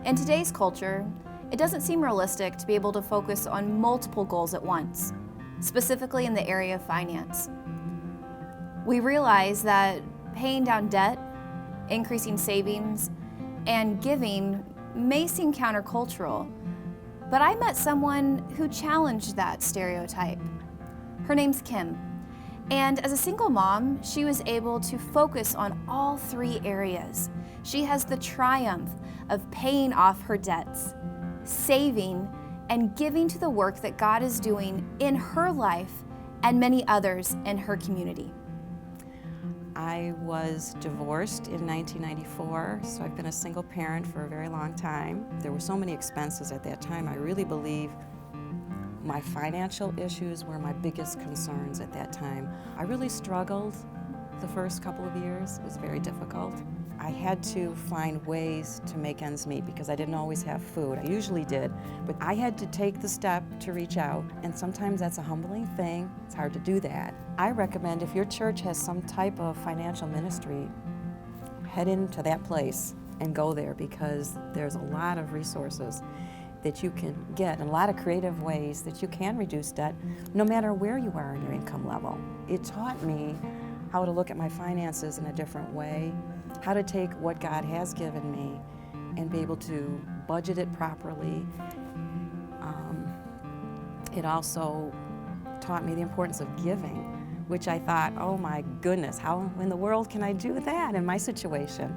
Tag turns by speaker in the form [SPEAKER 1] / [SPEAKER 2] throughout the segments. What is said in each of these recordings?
[SPEAKER 1] In today's culture, it doesn't seem realistic to be able to focus on multiple goals at once, specifically in the area of finance. We realize that paying down debt, increasing savings, and giving may seem countercultural, but I met someone who challenged that stereotype. Her name's Kim, and as a single mom, she was able to focus on all three areas. She has the triumph of paying off her debts, saving, and giving to the work that God is doing in her life and many others in her community.
[SPEAKER 2] I was divorced in 1994, so I've been a single parent for a very long time. There were so many expenses at that time. I really believe my financial issues were my biggest concerns at that time. I really struggled the first couple of years. It was very difficult. I had to find ways to make ends meet because I didn't always have food. I usually did, but I had to take the step to reach out, and sometimes that's a humbling thing. It's hard to do that. I recommend if your church has some type of financial ministry, head into that place and go there because there's a lot of resources that you can get and a lot of creative ways that you can reduce debt no matter where you are in your income level. It taught me how to look at my finances in a different way, how to take what God has given me and be able to budget it properly. It also taught me the importance of giving, which I thought, oh my goodness, how in the world can I do that in my situation?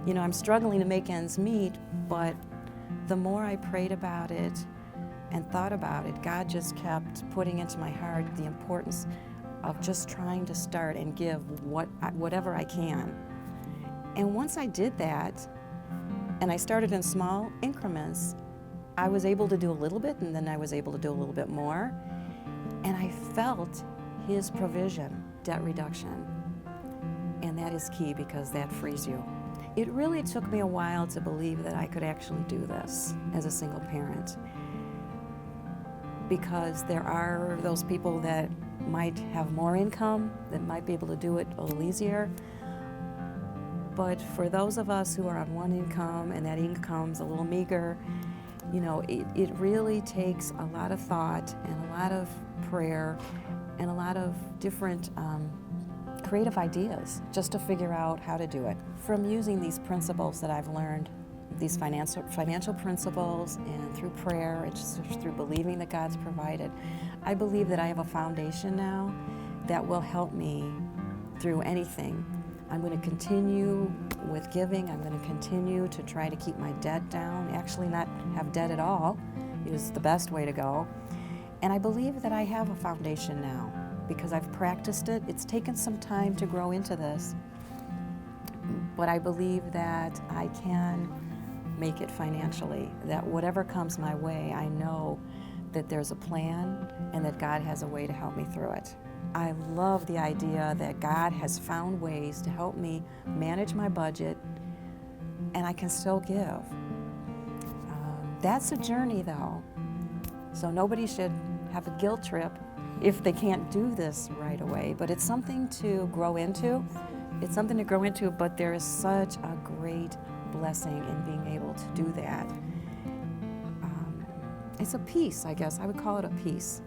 [SPEAKER 2] You know, I'm struggling to make ends meet, but the more I prayed about it and thought about it, God just kept putting into my heart the importance of just trying to start and give whatever I can. And once I did that, and I started in small increments, I was able to do a little bit, and then I was able to do a little bit more. And I felt His provision, debt reduction. And that is key because that frees you. It really took me a while to believe that I could actually do this as a single parent, because there are those people that might have more income, that might be able to do it a little easier. But for those of us who are on one income and that income's a little meager, you know, it really takes a lot of thought and a lot of prayer and a lot of different creative ideas just to figure out how to do it. From using these principles that I've learned, these financial principles, and through prayer, and just through believing that God's provided, I believe that I have a foundation now that will help me through anything. I'm going to continue with giving. I'm going to continue to try to keep my debt down. Actually, not have debt at all is the best way to go. And I believe that I have a foundation now because I've practiced it. It's taken some time to grow into this, but I believe that I can make it financially, that whatever comes my way, I know that there's a plan and that God has a way to help me through it. I love the idea that God has found ways to help me manage my budget and I can still give. That's a journey though, so nobody should have a guilt trip if they can't do this right away, but it's something to grow into. It's something to grow into, but there is such a great blessing in being able to do that. It's a peace, I guess. I would call it a peace.